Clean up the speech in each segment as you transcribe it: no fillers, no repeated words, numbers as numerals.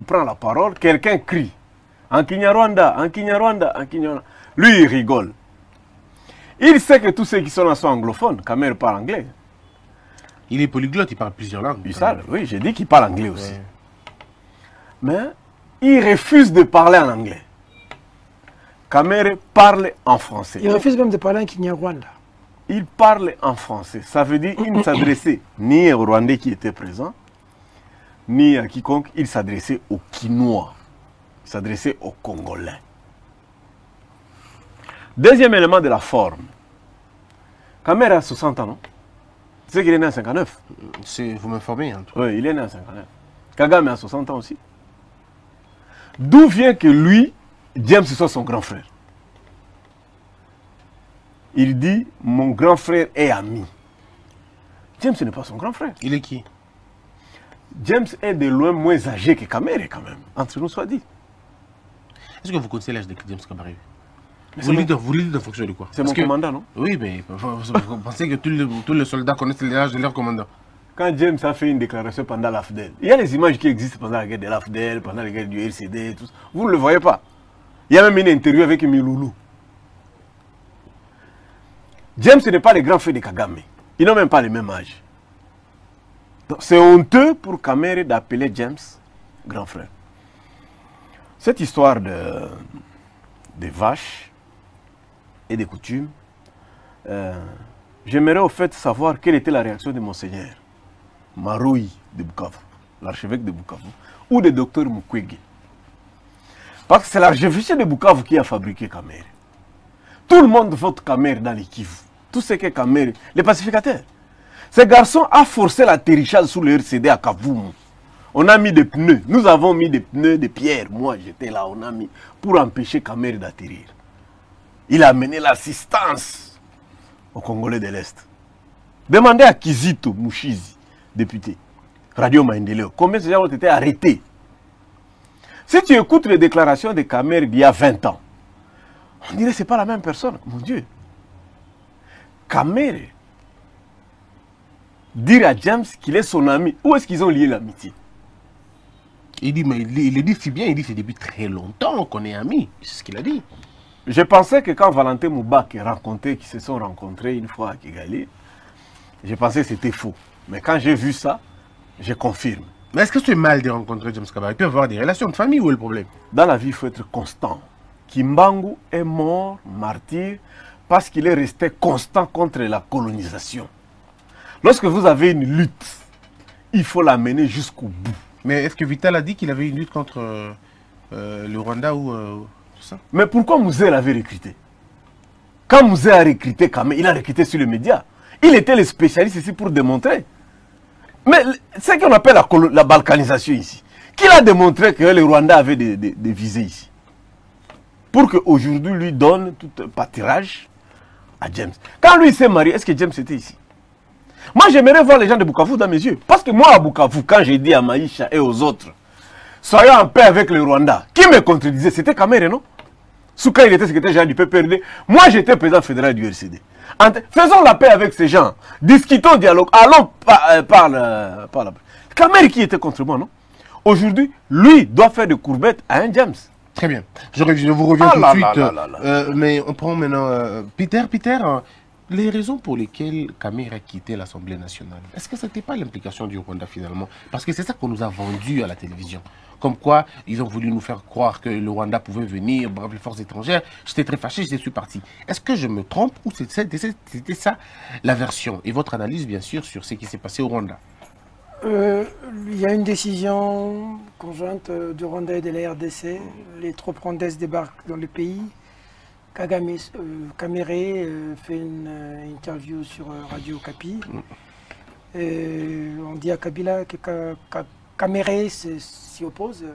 prend la parole, quelqu'un crie. En Kinyarwanda, en Kinyarwanda, en Kinyarwanda. Lui, il rigole. Il sait que tous ceux qui sont là sont anglophones. Kamer parle anglais. Il est polyglotte, il parle plusieurs langues. Oui, j'ai dit qu'il parle anglais aussi. Ouais. Mais il refuse de parler en anglais. Kamer parle en français. Il refuse même de parler en Kinyarwanda. Il parle en français. Ça veut dire qu'il ne s'adressait ni aux Rwandais qui étaient présents, ni à quiconque. Il s'adressait aux Kinois. Il s'adressait aux Congolais. Deuxième élément de la forme. Kamer a 60 ans, non? Tu sais qu'il est né en 59. Vous m'informez, hein? Oui, il est né en 59. Kagame a 60 ans aussi. D'où vient que lui, James soit son grand frère? Il dit, mon grand frère est ami. James n'est pas son grand frère. Il est qui? James est de loin moins âgé que Kamere quand même, entre nous soit dit. Est-ce que vous connaissez l'âge de James Kabaré? Vous le dites en fonction de quoi? C'est mon commandant, non? Oui, mais vous pensez que tous les soldats connaissent l'âge de leur commandant? Quand James a fait une déclaration pendant l'AFDEL, il y a des images qui existent pendant la guerre de l'AFDEL, pendant la guerre du LCD, et tout ça. Vous ne le voyez pas. Il y a même une interview avec Miloulou. James n'est pas le grand frère de Kagame. Ils n'ont même pas le même âge. C'est honteux pour Kamere d'appeler James grand frère. Cette histoire de vaches et des coutumes, j'aimerais au fait savoir quelle était la réaction de Monseigneur Maroui de Bukavu, l'archevêque de Bukavu, ou de docteur Mukwege. Parce que c'est l'archevêché de Bukavu qui a fabriqué Kamere. Tout le monde vote Kamere dans les Kivu. Tout ce qu'est Kamere, les pacificateurs. Ce garçon a forcé l'atterrissage sous le RCD à Kavumu. On a mis des pneus. Nous avons mis des pneus de pierre. Moi, j'étais là, on a mis pour empêcher Kamere d'atterrir. Il a amené l'assistance aux Congolais de l'Est. Demandez à Kizito Mushizi, député, Radio Maendeleo, combien de gens ont été arrêtés. Si tu écoutes les déclarations de Kamere d'il y a 20 ans, on dirait que ce n'est pas la même personne. Mon Dieu. Kamere, dire à James qu'il est son ami, où est-ce qu'ils ont lié l'amitié? Il dit, mais il le dit si bien, il dit que c'est depuis très longtemps qu'on est amis. C'est ce qu'il a dit. Je pensais que quand Valentin Moubak racontait qu'ils se sont rencontrés une fois à Kigali, je pensais que c'était faux. Mais quand j'ai vu ça, je confirme. Mais est-ce que c'est mal de rencontrer James Kabaré? Il peut avoir des relations de famille, où est le problème? Dans la vie, il faut être constant. Kimbangu est mort, martyr, parce qu'il est resté constant contre la colonisation. Lorsque vous avez une lutte, il faut la mener jusqu'au bout. Mais est-ce que Vital a dit qu'il avait une lutte contre le Rwanda ou tout ça? Mais pourquoi Mouzé l'avait recruté? Quand Mouzé a recruté Kamere, il a recruté sur les médias. Il était le spécialiste ici pour démontrer. Mais c'est ce qu'on appelle la balkanisation ici. Qui a démontré que le Rwanda avait des visées ici? Pour qu'aujourd'hui, lui donne tout un pâturage à James. Quand lui s'est marié, est-ce que James était ici? Moi, j'aimerais voir les gens de Bukavu dans mes yeux. Parce que moi, à Bukavu, quand j'ai dit à Maïcha et aux autres, soyons en paix avec le Rwanda, qui me contredisait? C'était Kamere, non? Souka, il était secrétaire général du PPRD. Moi, j'étais président fédéral du RCD. Faisons la paix avec ces gens. Discutons, dialogue. Allons par la paix. Kamere qui était contre moi, non? Aujourd'hui, lui doit faire des courbettes à un James. Très bien. Je vous reviens tout de suite. Mais on prend maintenant Peter, les raisons pour lesquelles Kamere a quitté l'Assemblée nationale, est-ce que ce n'était pas l'implication du Rwanda finalement? Parce que c'est ça qu'on nous a vendu à la télévision. Comme quoi, ils ont voulu nous faire croire que le Rwanda pouvait venir, brave les forces étrangères. J'étais très fâché, je suis parti. Est-ce que je me trompe ou c'était ça la version? Et votre analyse, bien sûr, sur ce qui s'est passé au Rwanda? Il y a une décision conjointe du Rwanda et de la RDC. Les troupes rwandaises débarquent dans le pays. Kamere fait une interview sur Radio Okapi. On dit à Kabila que Kamere s'y oppose.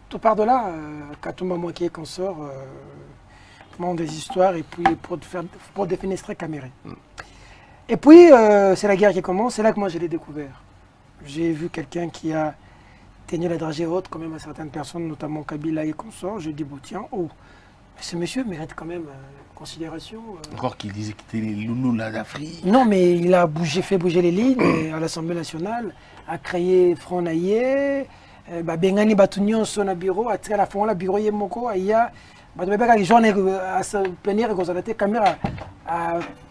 Tout part de là, Katouma Moké qu'on sort, monte des histoires et puis pour défenestrer Kamere. Et puis c'est la guerre qui commence, c'est là que moi je l'ai découvert. J'ai vu quelqu'un qui a tenu la dragée haute quand même à certaines personnes, notamment Kabila et consorts. J'ai dit, bon tiens, ce monsieur mérite quand même considération. Encore qu'il disait qu'il était les loulous là d'Afrique. Non, mais il a fait bouger les lignes à l'Assemblée nationale, a créé Front Naïe, Bengani Batunion son à bureau, à tirer la fond la bureau Yemoko, Aya, les gens à se plénière et constater caméra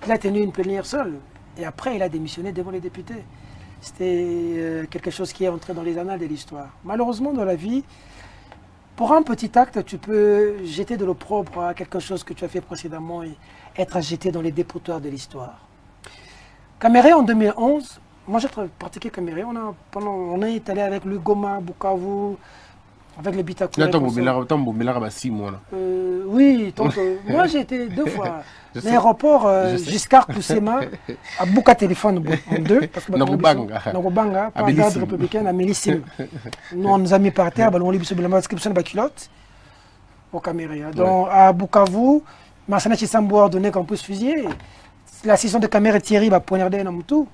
il a tenu une plénière seule. Et après, il a démissionné devant les députés. C'était quelque chose qui est entré dans les annales de l'histoire. Malheureusement, dans la vie, pour un petit acte, tu peux jeter de l'opprobre à quelque chose que tu as fait précédemment et être jeté dans les dépotoirs de l'histoire. Caméré en 2011, moi j'ai pratiqué Caméré, on est allé avec le Goma, Bukavu, avec les Bitakoué. Oui, moi j'ai été 2 fois. L'aéroport Giscard Koussema, à Bouka Téléphone en 2, parce que Nogobanga, par garde républicaine à Mélissime. Nous on nous a mis par terre, on a mis sur la description de la culotte au Caméré. Donc à Bukavu, Massana Chisambo a ordonné qu'on puisse fusiller. La session de Caméré Thierry va poignarder un tout.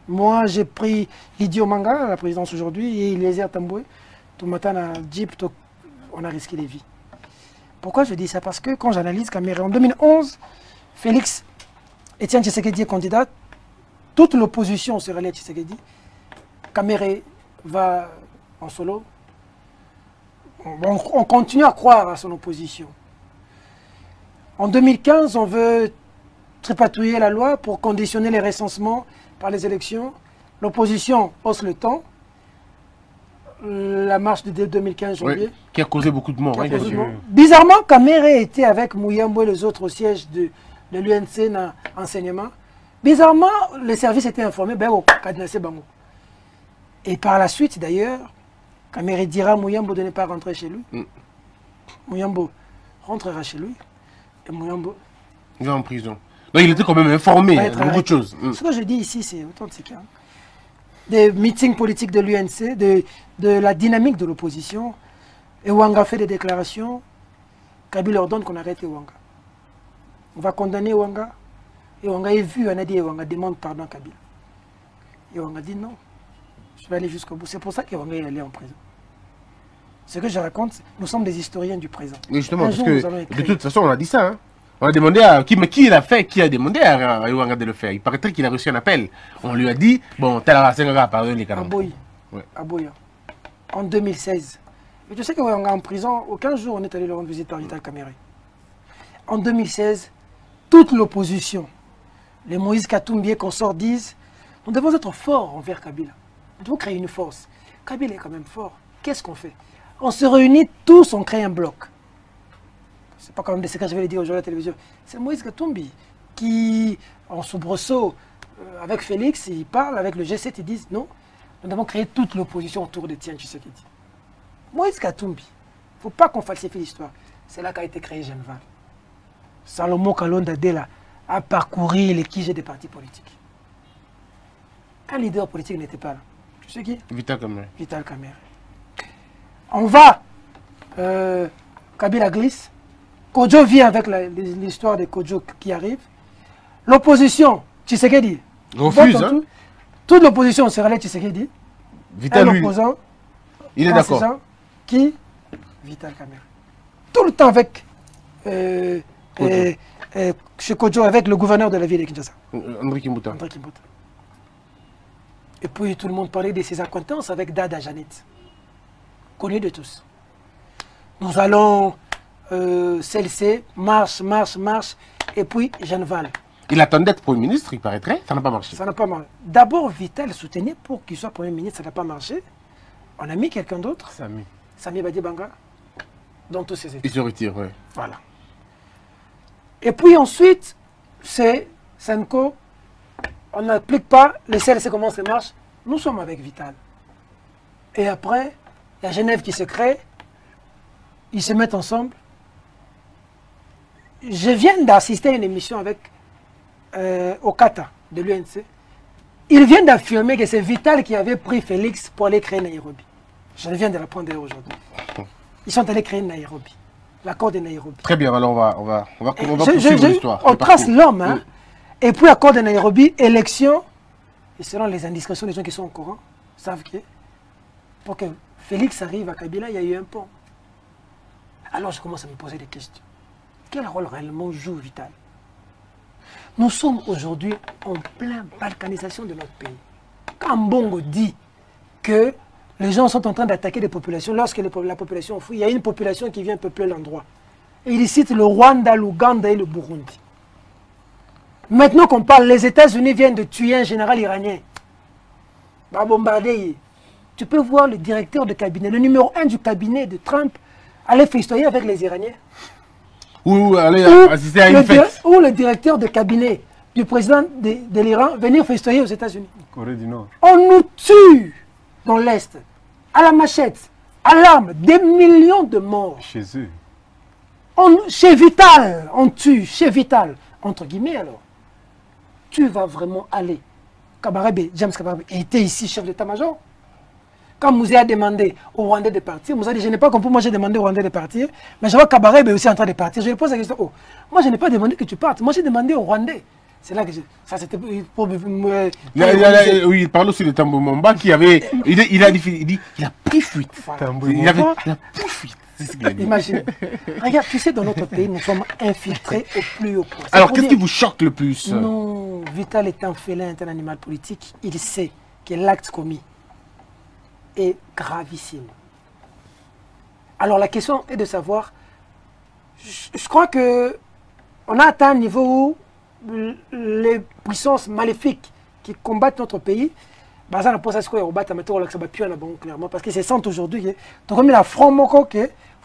Moi j'ai pris Lydio Manga, la présidence aujourd'hui, et Eliezer Tamboué. Tout matin, à Jeep, on a risqué les vies. Pourquoi je dis ça? Parce que quand j'analyse Caméré, en 2011, Félix Etienne Tshisekedi est candidat, toute l'opposition se relaie à Tshisekedi. Caméré va en solo. On continue à croire à son opposition. En 2015, on veut tripatouiller la loi pour conditionner les recensements par les élections. L'opposition hausse le temps. La marche de 2015 janvier. Qui a causé beaucoup de morts. Bizarrement, Caméré était avec Mouyambo et les autres au siège de l'UNC dans l'enseignement. Bizarrement, les services étaient informés. Et par la suite, d'ailleurs, Caméré dira à Mouyambo de ne pas rentrer chez lui. Mouyambo rentrera chez lui. Et Mouyambo... Il va en prison. Donc, il était quand même informé de beaucoup de choses. Ce que je dis ici, c'est authentique. Des meetings politiques de l'UNC, de la dynamique de l'opposition. Et Ouanga fait des déclarations. Kabila ordonne qu'on arrête Ouanga. On va condamner Ouanga. Et Ouanga est vu, on a dit Ouanga demande pardon à Kabila. Et Ouanga dit non, je vais aller jusqu'au bout. C'est pour ça qu'Ouanga est allé en prison. Ce que je raconte, nous sommes des historiens du présent. Oui, justement, parce que de toute façon, on a dit ça. Hein. On a demandé à qui l'a fait, qui a demandé à Ouanga de le faire. Il paraîtrait qu'il a reçu un appel. On lui a dit, bon, tel a pardon les canons. À Boya. En 2016. Mais tu sais qu'Ouanga en prison, aucun jour on est allé le rendre visite par Vital Caméré. En 2016, toute l'opposition, les Moïse Katumbi et consorts disent, nous devons être forts envers Kabila. Nous devons créer une force. Kabila est quand même fort. Qu'est-ce qu'on fait? On se réunit tous, on crée un bloc. C'est pas comme des séquences que je vais le dire aujourd'hui à la télévision. C'est Moïse Katumbi qui, en soubresaut, avec Félix, il parle, avec le G7, ils disent non, nous devons créer toute l'opposition autour de Tian Tshisekedi. Moïse Katumbi, il ne faut pas qu'on falsifie l'histoire. C'est là qu'a été créé Genval. Salomon Kalonda Dela a parcouru les quiches des partis politiques. Un leader politique n'était pas là. Tu sais qui? Vital Caméré. Vital Caméré. On va, Kabila glisse. Kodjo vient avec l'histoire de Kodjo qui arrive. L'opposition, Tshisekedi, refuse. Hein? Toute l'opposition se relaie Tshisekedi. Vital, l'opposant, il est d'accord. Qui? Vital Caméré. Tout le temps avec chez Kodjo, avec le gouverneur de la ville de Kinshasa. André Kimbuta. Et puis tout le monde parlait de ses acquaintances avec Dada Janet. Connu de tous. Nous allons CLC, marche, et puis Genval. Il attendait d'être Premier ministre, il paraîtrait, ça n'a pas marché. Ça n'a pas marché. D'abord, Vital soutenait pour qu'il soit Premier ministre, ça n'a pas marché. On a mis quelqu'un d'autre. Sami Badibanga, dans tous ses états. Il se retire, oui. Voilà. Et puis ensuite, c'est Senko, on n'applique pas, les CLC commencent les marches, nous sommes avec Vital. Et après, il y a Genève qui se crée, ils se mettent ensemble. Je viens d'assister à une émission avec Okata de l'UNC. Ils viennent d'affirmer que c'est Vital qui avait pris Félix pour aller créer Nairobi. Je viens de l'apprendre aujourd'hui. Ils sont allés créer Nairobi, l'accord de Nairobi. Très bien, alors on va poursuivre l'histoire. On trace l'homme, hein. Et puis accord de Nairobi, élection, et selon les indiscrétions, les gens qui sont au courant savent que pour que Félix arrive à Kabila, il y a eu un pont. Alors je commence à me poser des questions. Quel rôle réellement joue Vital? Nous sommes aujourd'hui en pleine balkanisation de notre pays. Quand Mbongo dit que Les gens sont en train d'attaquer des populations. Lorsque la population fuit, il y a une population qui vient peupler l'endroit. Et il cite le Rwanda, l'Ouganda et le Burundi. Maintenant qu'on parle, les États-Unis viennent de tuer un général iranien. Va bombarder. Tu peux voir le directeur de cabinet, le numéro 1 du cabinet de Trump, aller festoyer avec les Iraniens. Ou aller assister à une fête. Ou le directeur de cabinet du président de l'Iran venir festoyer aux États-Unis. Corée du Nord. On nous tue dans l'Est, à la machette, à l'arme, des millions de morts. Chez eux. Chez Vital, on tue, chez Vital. Entre guillemets alors, tu vas vraiment aller. Kabarebe, James Kabarebe était ici chef d'état-major. Quand Mouzé a demandé aux Rwandais de partir, Mouzé a dit, je n'ai pas compris, moi j'ai demandé aux Rwandais de partir, mais je vois Kabarebe aussi en train de partir. Je lui pose la question, oh, moi je n'ai pas demandé que tu partes, moi j'ai demandé aux Rwandais. C'est là que ça c'était pour oui, il parle aussi de Tambo Mamba qui avait, il a pris fuite. Il a pris fuite. Imagine. Regarde, tu sais, dans notre pays, nous sommes infiltrés au plus haut point. Alors, qu'est-ce qui vous choque le plus? Non, Vital est un félin, est un animal politique. Il sait que l'acte commis est gravissime. Alors, la question est de savoir, je crois que on a atteint un niveau où les puissances maléfiques qui combattent notre pays, parce que c'est sentent aujourd'hui, donc comme il a franc moko que